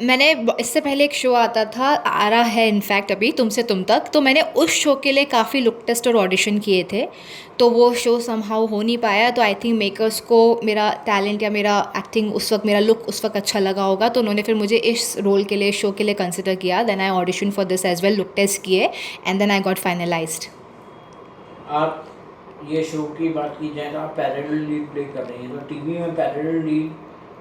मैंने इससे पहले एक शो आता था, आ रहा है इनफैक्ट अभी, तुमसे तुम तक, तो मैंने उस शो के लिए काफ़ी लुक टेस्ट और ऑडिशन किए थे। तो वो शो समहाउ हो नहीं पाया, तो आई थिंक मेकर्स को मेरा टैलेंट या मेरा एक्टिंग उस वक्त, मेरा लुक उस वक्त अच्छा लगा होगा, तो उन्होंने फिर मुझे इस रोल के लिए, शो के लिए कंसिडर किया। Then I audition for this as well, look test किए, and then I got finalised. आप ये शो की बात की जाए तो आप पैरेलल लीड प्ले कर रही हैं, तो टीवी में पैरेलल लीड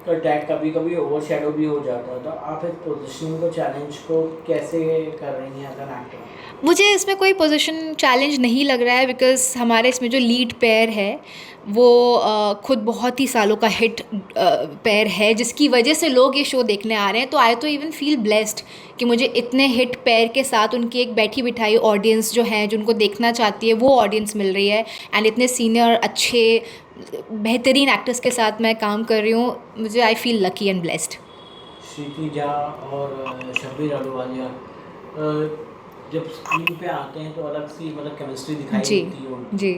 का टैग कभी कभी ओवरशैडो भी हो जाता है, तो आप इस पोजीशनिंग को, चैलेंज को कैसे कर रही हैं एज एन एक्टर? मुझे इसमें कोई पोजीशन चैलेंज नहीं लग रहा है, बिकॉज़ हमारे इसमें जो लीड पेयर है वो खुद बहुत ही सालों का हिट पेयर है, जिसकी वजह से लोग ये शो देखने आ रहे हैं। तो आई तो इवन फील ब्लेस्ड कि मुझे इतने हिट पेयर के साथ उनकी एक बैठी बिठाई ऑडियंस जो है, जो उनको देखना चाहती है, वो ऑडियंस मिल रही है। एंड इतने सीनियर अच्छे बेहतरीन एक्टर्स के साथ मैं काम कर रही हूँ। मुझे I feel lucky and blessed. Shruti Jha और शब्बीर अहलूवालिया जब स्क्रीन पे आते हैं तो अलग सी मतलब केमिस्ट्री दिखाई जी। देती है उनकी। जी।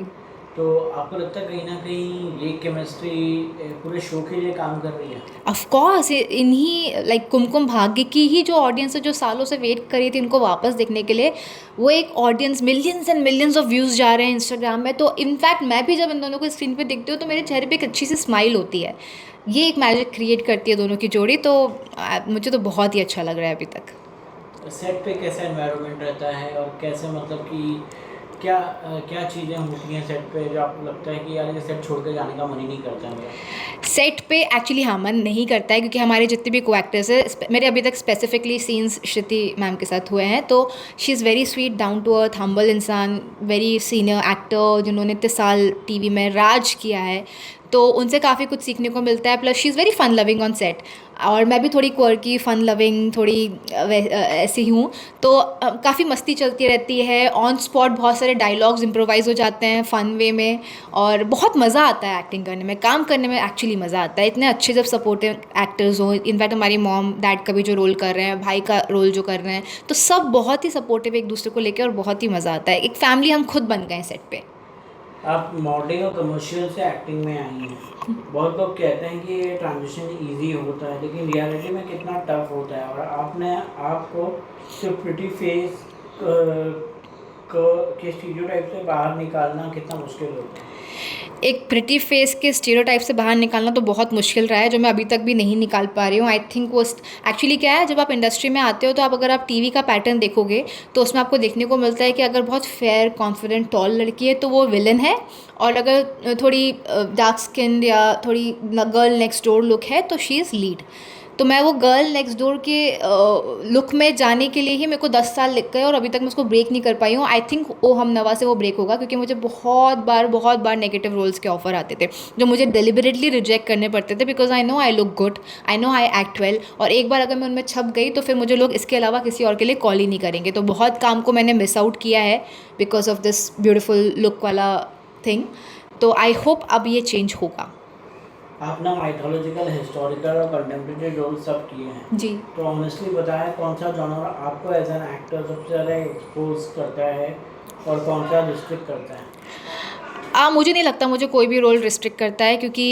तो आपको लगता है कहीं ना कहीं ये केमिस्ट्री पूरे शो के लिए काम कर रही है? ऑफ कोर्स, इन्हीं लाइक कुमकुम भाग्य की ही जो ऑडियंस है, जो सालों से वेट कर रही थी इनको वापस देखने के लिए, वो एक audience, millions and millions of views जा रहे हैं इंस्टाग्राम में। तो इनफैक्ट मैं भी जब इन दोनों को स्क्रीन पे देखती हूँ तो मेरे चेहरे पे एक अच्छी सी स्माइल होती है। ये एक मैजिक क्रिएट करती है दोनों की जोड़ी। तो मुझे तो बहुत ही अच्छा लग रहा है अभी तक। सेट पे कैसा एनवायरनमेंट रहता है और कैसे मतलब कि क्या क्या चीज़ें होती हैं सेट पे जो आपको लगता है कि यार ये सेट छोड़ के जाने का मन ही नहीं करता है मेरा? सेट पे एक्चुअली हाँ, मन नहीं करता है, क्योंकि हमारे जितने भी को एक्टर्स हैं, मेरे अभी तक स्पेसिफिकली सीन्स श्रुति मैम के साथ हुए हैं, तो she is very sweet, down to earth, humble इंसान, वेरी सीनियर एक्टर जिन्होंने इतने साल टीवी में राज किया है। तो उनसे काफ़ी कुछ सीखने को मिलता है। Plus she is very fun loving on set, और मैं भी थोड़ी क्वर्की, फन लविंग, थोड़ी ऐसी हूँ। तो काफ़ी मस्ती चलती रहती है ऑन स्पॉट, बहुत सारे डायलॉग्स इम्प्रोवाइज़ हो जाते हैं फ़न वे में, और बहुत मज़ा आता है एक्टिंग करने में, काम करने में एक्चुअली मज़ा आता है। इतने अच्छे जब सपोर्टिव एक्टर्स हों, इनफैक्ट हमारी मॉम डैड का भी जो रोल कर रहे हैं, भाई का रोल जो कर रहे हैं, तो सब बहुत ही सपोर्टिव एक दूसरे को लेकर, और बहुत ही मज़ा आता है। एक फैमिली हम खुद बन गए सेट पे। आप मॉडलिंग और कमर्शियल से एक्टिंग में आई हैं। बहुत लोग कहते हैं कि ये ट्रांजिशन इजी होता है, लेकिन रियलिटी में कितना टफ होता है, और आपने आपको सिर्फ प्रिटी फेस के स्टीरियोटाइप से बाहर निकालना कितना मुश्किल होता है? एक प्रिटी फेस के स्टीरियोटाइप से बाहर निकालना तो बहुत मुश्किल रहा है, जो मैं अभी तक भी नहीं निकाल पा रही हूँ। आई थिंक वो एक्चुअली क्या है, जब आप इंडस्ट्री में आते हो तो आप, अगर आप टीवी का पैटर्न देखोगे तो उसमें आपको देखने को मिलता है कि अगर बहुत फेयर, कॉन्फिडेंट, टॉल लड़की है तो वो विलन है, और अगर थोड़ी डार्क स्किन या थोड़ी गर्ल नेक्स्ट डोर लुक है तो शी इज़ लीड। तो मैं वो गर्ल नेक्स्ट डोर के लुक में जाने के लिए ही मेरे को 10 साल लग गए, और अभी तक मैं उसको ब्रेक नहीं कर पाई हूँ। आई थिंक ओ हम नवा से वो ब्रेक होगा, क्योंकि मुझे बहुत बार नेगेटिव रोल्स के ऑफर आते थे, जो मुझे डेलिबरेटली रिजेक्ट करने पड़ते थे, because I know I look good, I know I act well, और एक बार अगर मैं उनमें छप गई तो फिर मुझे लोग इसके अलावा किसी और के लिए कॉल ही नहीं करेंगे। तो बहुत काम को मैंने मिस आउट किया है because of this beautiful look वाला थिंग। तो आई होप अब ये चेंज होगा। आपने माइथोलॉजिकल, हिस्टोरिकल और कंटेम्प्रेरी रोल सब किए हैं, जी। तो ऑनेस्टली बताएं कौन सा जॉनर आपको एज एन एक्टर सबसे ज़्यादा एक्सपोज करता है और कौन सा रिस्ट्रिक्ट करता है? मुझे नहीं लगता मुझे कोई भी रोल रिस्ट्रिक्ट करता है, क्योंकि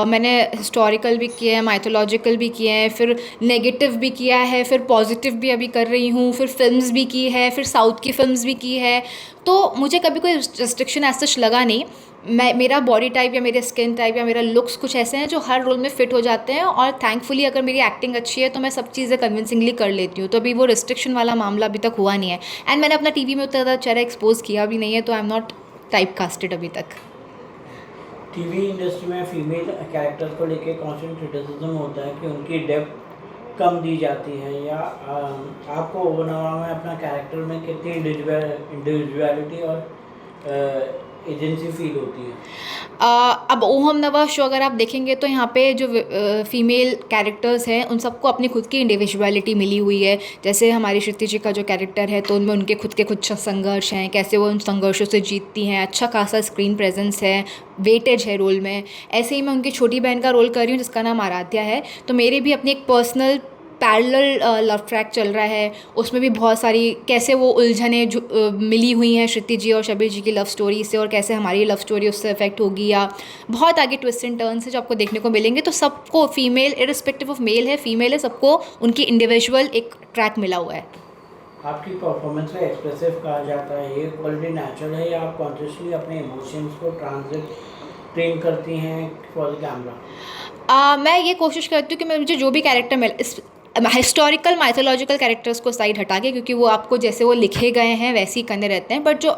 मैंने हिस्टोरिकल भी किए हैं, माइथोलॉजिकल भी किए हैं, फिर नेगेटिव भी किया है, फिर पॉजिटिव भी अभी कर रही हूँ, फिर फिल्म्स भी की है, फिर साउथ की फिल्म्स भी की है। तो मुझे कभी कोई रिस्ट्रिक्शन ऐसा सच लगा नहीं। मैं, मेरा बॉडी टाइप या मेरे स्किन टाइप या मेरा लुक्स कुछ ऐसे हैं जो हर रोल में फ़िट हो जाते हैं, और थैंकफुली अगर मेरी एक्टिंग अच्छी है तो मैं सब चीज़ें कन्विंसिंगली कर लेती हूँ। तो अभी वो रिस्ट्रिक्शन वाला मामला अभी तक हुआ नहीं है, एंड मैंने अपना टीवी में उतना ज़्यादा चेहरा एक्सपोज किया भी नहीं है, तो I am not type casted अभी तक। टीवी इंडस्ट्री में फीमेल कैरेक्टर्स को लेके कॉन्स्टेंट क्रिटिसिज्म होता है कि उनकी डेप्थ कम दी जाती है, या आपको ओवरनवा में अपना कैरेक्टर में कितनी इंडिविजुअलिटी और एजेंसी फील होती है? अब ओ हम नवा शो अगर आप देखेंगे तो यहाँ पे जो फीमेल कैरेक्टर्स हैं उन सबको अपनी खुद की इंडिविजुअलिटी मिली हुई है। जैसे हमारी श्रुति जी का जो कैरेक्टर है, तो उनमें उनके खुद के कुछ संघर्ष हैं, कैसे वो उन संघर्षों से जीतती हैं, अच्छा खासा स्क्रीन प्रेजेंस है, वेटेज है रोल में। ऐसे ही मैं उनकी छोटी बहन का रोल कर रही हूँ जिसका नाम आराध्या है। तो मेरे भी अपनी एक पर्सनल पैरेलल लव ट्रैक चल रहा है, उसमें भी बहुत सारी कैसे वो उलझनें मिली हुई हैं श्रुति जी और शबीर जी की लव स्टोरी से, और कैसे हमारी लव स्टोरी उससे अफेक्ट होगी, या बहुत आगे ट्विस्ट एंड टर्न्स है जो आपको देखने को मिलेंगे। तो सबको फीमेल इर्रिस्पेक्टिव ऑफ मेल है फीमेल है, सबको उनकी इंडिविजुअल एक ट्रैक मिला हुआ है। आपकी परफॉर्मेंस में एक्सप्रेसिव कहा जाता है, ये क्वालिटी नेचुरल है या आप कॉन्शियसली अपने इमोशंस को ट्रेन करती हैं फॉर द कैमरा? मैं ये कोशिश करती हूँ कि मैं मुझे जो भी कैरेक्टर मिल हिस्टोरिकल माइथोलॉजिकल कैरेक्टर्स को साइड हटा के, क्योंकि वो आपको जैसे वो लिखे गए हैं वैसे ही करने रहते हैं, बट जो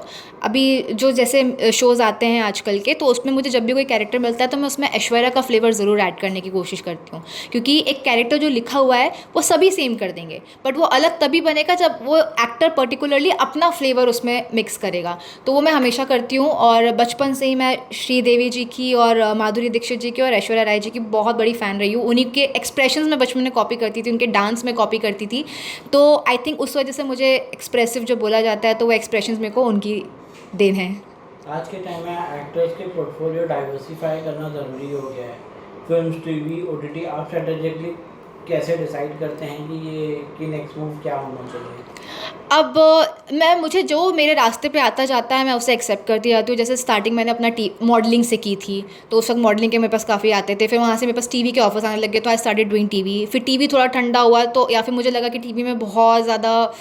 अभी जो जैसे शोज़ आते हैं आजकल के, तो उसमें मुझे जब भी कोई कैरेक्टर मिलता है तो मैं उसमें ऐश्वर्या का फ्लेवर ज़रूर ऐड करने की कोशिश करती हूँ, क्योंकि एक कैरेक्टर जो लिखा हुआ है वो सभी सेम कर देंगे, बट वो अलग तभी बनेगा जब वो एक्टर पर्टिकुलरली अपना फ्लेवर उसमें मिक्स करेगा। तो वो मैं हमेशा करती हूँ, और बचपन से ही मैं श्रीदेवी जी की और माधुरी दीक्षित जी की और ऐश्वर्या राय जी की बहुत बड़ी फ़ैन रही हूँ। उन्हीं के एक्सप्रेशंस मैं बचपन में कॉपी करती थी, उनके डांस में कॉपी करती थी, तो आई थिंक उस वजह से मुझे एक्सप्रेसिव जो बोला जाता है तो वो एक्सप्रेशंस मेरे को उनकी देन है। आज के टाइम में एक्टर्स के पोर्टफोलियो डाइवर्सिफाई करना ज़रूरी हो गया है। फिल्म, टीवी, ओटीटी, आप स्ट्रेटेजिकली कैसे डिसाइड करते हैं कि ये कि नेक्स्ट मूव क्या होना चाहिए? अब मुझे जो मेरे रास्ते पे आता जाता है मैं उसे एक्सेप्ट करती जाती हूँ। जैसे स्टार्टिंग मैंने अपना मॉडलिंग से की थी, तो उस वक्त मॉडलिंग के मेरे पास काफ़ी आते थे, फिर वहाँ से मेरे पास टीवी के ऑफर्स आने लगे, तो आई स्टार्टेड डूइंग टीवी। फिर टीवी थोड़ा ठंडा हुआ तो, या फिर मुझे लगा कि टीवी में बहुत ज़्यादा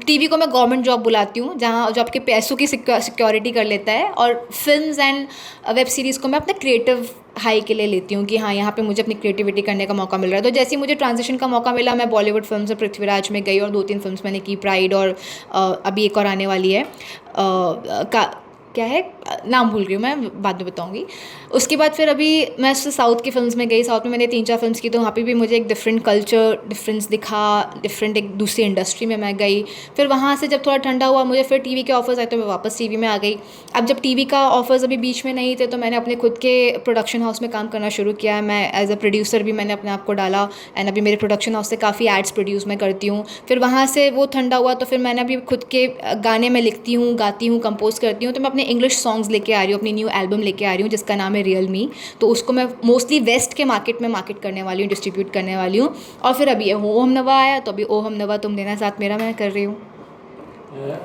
टीवी को मैं गवर्नमेंट जॉब बुलाती हूँ, जहाँ जो आपके पैसों की सिक्योरिटी कर लेता है, और फिल्म्स एंड वेब सीरीज़ को मैं अपने क्रिएटिव हाई के लिए लेती हूँ कि हाँ यहाँ पे मुझे अपनी क्रिएटिविटी करने का मौका मिल रहा है। तो जैसे ही मुझे ट्रांजिशन का मौका मिला, मैं बॉलीवुड फिल्म से पृथ्वीराज में गई, और 2-3 फिल्म्स मैंने की, प्राइड, और अभी एक और आने वाली है क्या है नाम भूल गई हूँ मैं, बाद में बताऊँगी। उसके बाद फिर अभी मैं साउथ की फिल्म्स में गई, साउथ में मैंने 3-4 फिल्म्स की, तो वहाँ पे भी मुझे एक डिफरेंट कल्चर डिफरेंस दिखा, डिफरेंट एक दूसरी इंडस्ट्री में मैं गई। फिर वहाँ से जब थोड़ा ठंडा हुआ मुझे फिर टीवी के ऑफर्स आए, तो मैं वापस टीवी में आ गई। अब जब टीवी का ऑफर्स अभी बीच में नहीं थे, तो मैंने अपने खुद के प्रोडक्शन हाउस में काम करना शुरू किया है। मैं एज अ प्रोड्यूसर भी मैंने अपने आप को डाला, एंड अभी मेरे प्रोडक्शन हाउस से काफ़ी एड्स प्रोड्यूस मैं करती हूँ। फिर वहाँ से वो ठंडा हुआ तो फिर मैंने अभी खुद के गाने में लिखती हूँ, गाती हूँ, कंपोज करती हूँ, तो मैं अपने इंग्लिश सॉन्ग्स लेके आ रही हूँ, अपनी न्यू एल्बम लेके आ रही हूँ जिसका नाम है रियल मी। तो उसको मैं मोस्टली वेस्ट के मार्केट में मार्केट करने वाली हूँ, डिस्ट्रीब्यूट करने वाली हूँ। और फिर अभी ओ हम नवा आया, तो अभी ओ हम नवा तुम देना साथ मेरा मैं कर रही हूँ।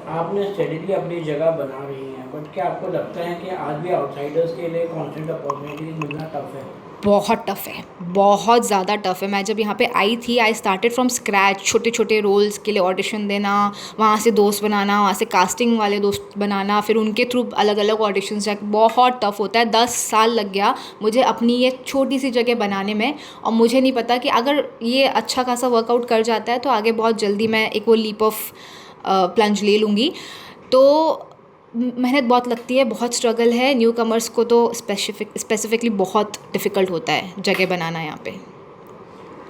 आपने स्टडीली अपनी जगह बना रही हैं, बट क्या आपको लगता है कि आज भी आउटसाइडर्स के लिए कॉन्स्टेंट अपॉर्चुनिटीज मिलना टफ है? बहुत टफ़ है, बहुत ज़्यादा टफ़ है। मैं जब यहाँ पे आई थी, आई स्टार्टेड फ्रॉम स्क्रैच, छोटे छोटे रोल्स के लिए ऑडिशन देना, वहाँ से दोस्त बनाना, वहाँ से कास्टिंग वाले दोस्त बनाना, फिर उनके थ्रू अलग अलग ऑडिशंस जाके, बहुत टफ़ होता है। 10 साल लग गया मुझे अपनी ये छोटी सी जगह बनाने में, और मुझे नहीं पता कि अगर ये अच्छा खासा वर्कआउट कर जाता है तो आगे बहुत जल्दी मैं एक वो लीप ऑफ प्लंज ले लूँगी। तो मेहनत बहुत लगती है, बहुत स्ट्रगल है। न्यू कमर्स को तो स्पेसिफिकली बहुत डिफ़िकल्ट होता है जगह बनाना यहाँ पे।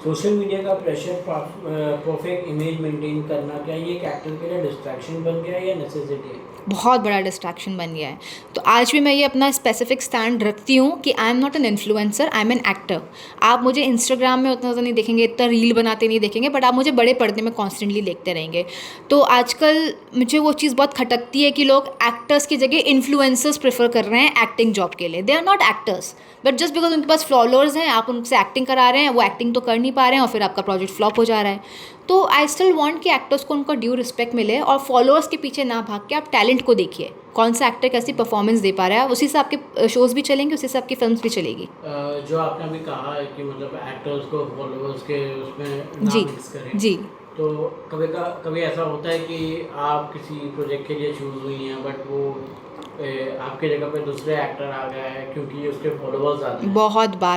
सोशल मीडिया का प्रेशर, परफेक्ट इमेज मेंटेन करना, क्या ये एक एक्टर के लिए डिस्ट्रैक्शन बन गया है या नेसेसिटी है? बहुत बड़ा डिस्ट्रैक्शन बन गया है। तो आज भी मैं ये अपना स्पेसिफिक स्टैंड रखती हूँ कि I am not an influencer, I am an actor. आप मुझे इंस्टाग्राम में उतना ज़्यादा नहीं देखेंगे, इतना रील बनाते नहीं देखेंगे, बट आप मुझे बड़े पर्दे में कॉन्स्टेंटली देखते रहेंगे। तो आजकल मुझे वो चीज़ बहुत खटकती है कि लोग एक्टर्स की जगह इन्फ्लुएंसर्स प्रेफर कर रहे हैं एक्टिंग जॉब के लिए। They are not actors, but just because उनके पास फॉलोअर्स हैं, आप उनसे एक्टिंग करा रहे हैं, वो एक्टिंग तो कर नहीं पा रहे हैं, और फिर आपका प्रोजेक्ट फ्लॉप हो जा रहा है। तो आई स्टिल वांट कि एक्टर्स को उनका ड्यू रिस्पेक्ट मिले, और फॉलोअर्स के पीछे ना भाग के आप टैलेंट को देखिए, कौन सा एक्टर कैसी परफॉर्मेंस दे पा रहा है, उसी से आपके शोज़ भी चलेंगे, उसी से आपकी फिल्म्स भी चलेगी। जो आपने अभी कहा है कि मतलब एक्टर्स को फॉलोअर्स के उसमें ना जी मिक्स करें, जी। तो कभी ऐसा होता है कि आप किसी प्रोजेक्ट के लिए चूज़ हुई हैं, बट वो आपके जगह पे दूसरे एक्टर आ गए हैं क्योंकि उसके फॉलोअर्स ज़्यादा हैं?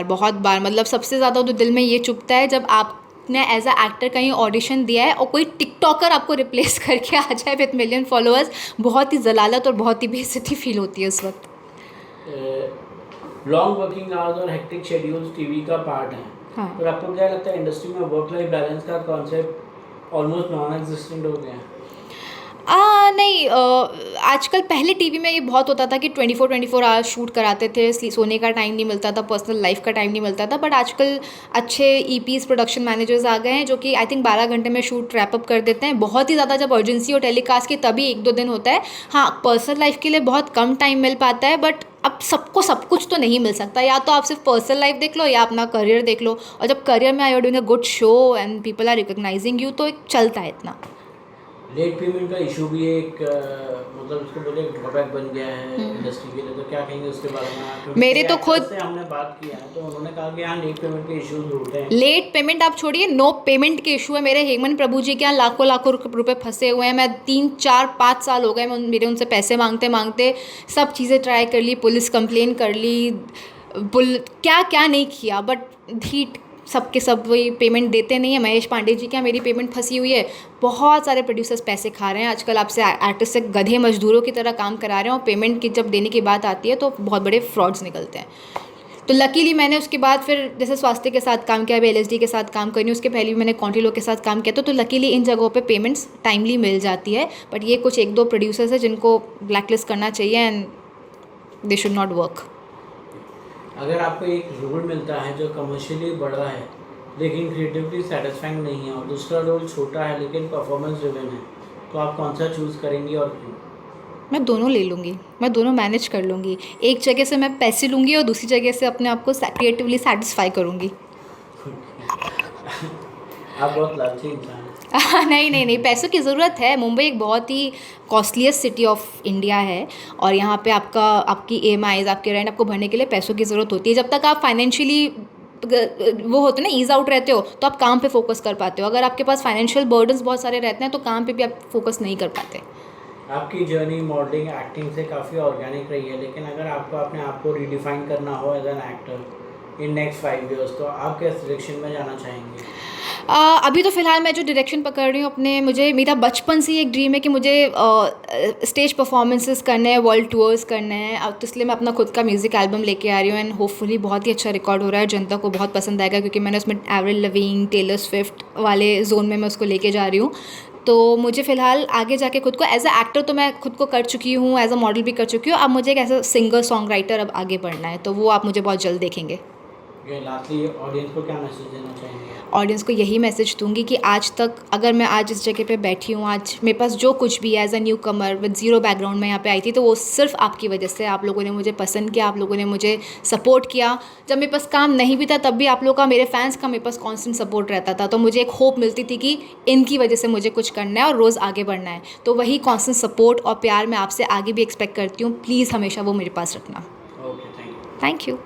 बहुत बार, मतलब सबसे ज़्यादा तो दिल में ये चुभता है जब आपने एज अ एक्टर कहीं ऑडिशन दिया है और कोई टिकटॉकर आपको रिप्लेस करके आ जाए विथ मिलियन फॉलोअर्स। बहुत ही जलालत और बहुत ही बेइज्जती फील होती है उस वक्त। लॉन्ग वर्किंग आवर्स और हेक्टिक शेड्यूल्स टीवी का पार्ट है। हाँ। और आपको क्या लगता है इंडस्ट्री में वर्क लाइफ बैलेंस का कॉन्सेप्ट ऑलमोस्ट नॉन एग्जिस्टेंट हो गया है? नहीं, आजकल पहले टीवी में ये बहुत होता था कि 24 आवर्स शूट कराते थे, सोने का टाइम नहीं मिलता था, पर्सनल लाइफ का टाइम नहीं मिलता था। बट आजकल अच्छे ईपीज़ प्रोडक्शन मैनेजर्स आ गए हैं जो कि आई थिंक 12 घंटे में शूट रैप अप कर देते हैं। बहुत ही ज़्यादा जब अर्जेंसी हो टेलीकास्ट की तभी 1-2 दिन होता है। हाँ, पर्सनल लाइफ के लिए बहुत कम टाइम मिल पाता है, बट अब सबको सब कुछ तो नहीं मिल सकता। या तो आप सिर्फ पर्सनल लाइफ देख लो या अपना करियर देख लो, और जब करियर में I are doing a good show and people are recognizing you, तो एक चलता है इतना। लेट पेमेंट का इशू भी एक मतलब उसको बोले ड्रॉबैक बन गया है इंडस्ट्री के लिए, तो क्या कहेंगे उसके बारे में? क्योंकि मेरे तो actors खुद से हमने बात किया है तो उन्होंने कहा कि हाँ लेट पेमेंट के इश्यूज होते हैं। लेट पेमेंट आप छोड़िए, नो पेमेंट के इशू है। मेरे हेमंत प्रभु जी के यहाँ लाखों लाखों रुपए फंसे हुए हैं। मैं 3-4-5 साल हो गए मैं मेरे उनसे पैसे मांगते मांगते सब चीज़ें ट्राई कर ली, पुलिस कंप्लेन कर ली, क्या क्या नहीं किया, बट धीट सबके सब वही पेमेंट देते नहीं है। महेश पांडे जी के यहाँ मेरी पेमेंट फंसी हुई है। बहुत सारे प्रोड्यूसर्स पैसे खा रहे हैं आजकल, आपसे आर्टिस्ट से गधे मजदूरों की तरह काम करा रहे हैं, और पेमेंट की जब देने की बात आती है तो बहुत बड़े फ्रॉड्स निकलते हैं। तो लकीली मैंने उसके बाद फिर जैसे स्वास्थ्य के साथ काम किया, अभी LSD के साथ काम करनी, उसके पहले भी मैंने कॉन्टिलो के साथ काम किया, तो लकीली इन जगहों पे पेमेंट्स टाइमली मिल जाती है। बट ये कुछ 1-2 प्रोड्यूसर्स हैं जिनको ब्लैकलिस्ट करना चाहिए and they should not work. अगर आपको एक रोल मिलता है जो कमर्शियली बड़ा है लेकिन क्रिएटिवली सेटिस्फाइंग नहीं है, और दूसरा रोल छोटा है लेकिन परफॉर्मेंस ड्रिवन है, तो आप कौन सा चूज़ करेंगी और क्यों? मैं दोनों ले लूँगी, मैं दोनों मैनेज कर लूँगी। एक जगह से मैं पैसे लूँगी और दूसरी जगह से अपने आप को क्रिएटिवली सेटिस्फाई करूँगी। आप बहुत लालची इंसान हैं। नहीं नहीं नहीं, पैसों की ज़रूरत है। मुंबई एक बहुत ही कॉस्टलीस्ट सिटी ऑफ इंडिया है, और यहाँ पे आपकी EMIs, आपके रेंट आपको भरने के लिए पैसों की ज़रूरत होती है। जब तक आप फाइनेंशियली वो होते हैं ना, ईज़ आउट रहते हो, तो आप काम पे फोकस कर पाते हो। अगर आपके पास फाइनेंशियल बर्डन्स बहुत सारे रहते हैं तो काम पे भी आप फोकस नहीं कर पाते। आपकी जर्नी मॉडलिंग एक्टिंग से काफ़ी ऑर्गेनिक रही है, लेकिन अगर आपको अपने आप को रिडिफाइन करना हो as an actor in next 5 years, तो आप किस डायरेक्शन में जाना चाहेंगे? अभी तो फ़िलहाल मैं जो डायरेक्शन पकड़ रही हूँ अपने, मुझे मेरा बचपन से ही एक ड्रीम है कि मुझे स्टेज परफॉर्मेंसेस करने हैं, वर्ल्ड टूर्स करने हैं। अब तो इसलिए मैं अपना खुद का म्यूज़िक एल्बम लेके आ रही हूँ, एंड होपफुली बहुत ही अच्छा रिकॉर्ड हो रहा है, जनता को बहुत पसंद आएगा, क्योंकि मैंने उसमें एवरिल लवीन, टेलर स्विफ्ट वाले जोन में मैं उसको लेके जा रही हूँ। तो मुझे फ़िलहाल आगे जाके खुद को एज अ एक्टर तो मैं खुद को कर चुकी हूँ, एज अ मॉडल भी कर चुकी हूँ। अब मुझे एक ऐसा सिंगर सॉन्ग राइटर अब आगे बढ़ना है, तो वो आप मुझे बहुत जल्द देखेंगे। लास्टली ऑडियंस को क्या मैसेज देना चाहेंगे? ऑडियंस को यही मैसेज दूंगी कि आज तक अगर मैं आज इस जगह पे बैठी हूँ, आज मेरे पास जो कुछ भी as a newcomer with zero background में यहाँ पे आई थी, तो वो सिर्फ आपकी वजह से। आप लोगों ने मुझे पसंद किया, आप लोगों ने मुझे सपोर्ट किया। जब मेरे पास काम नहीं भी था तब भी आप लोगों का, मेरे फैंस का मेरे पास कॉन्स्टेंट सपोर्ट रहता था, तो मुझे एक होप मिलती थी कि इनकी वजह से मुझे कुछ करना है और रोज़ आगे बढ़ना है। तो वही कॉन्स्टेंट सपोर्ट और प्यार मैं आपसे आगे भी एक्सपेक्ट करती हूँ। प्लीज़ हमेशा वो मेरे पास रखना। Okay, thank you. Thank you.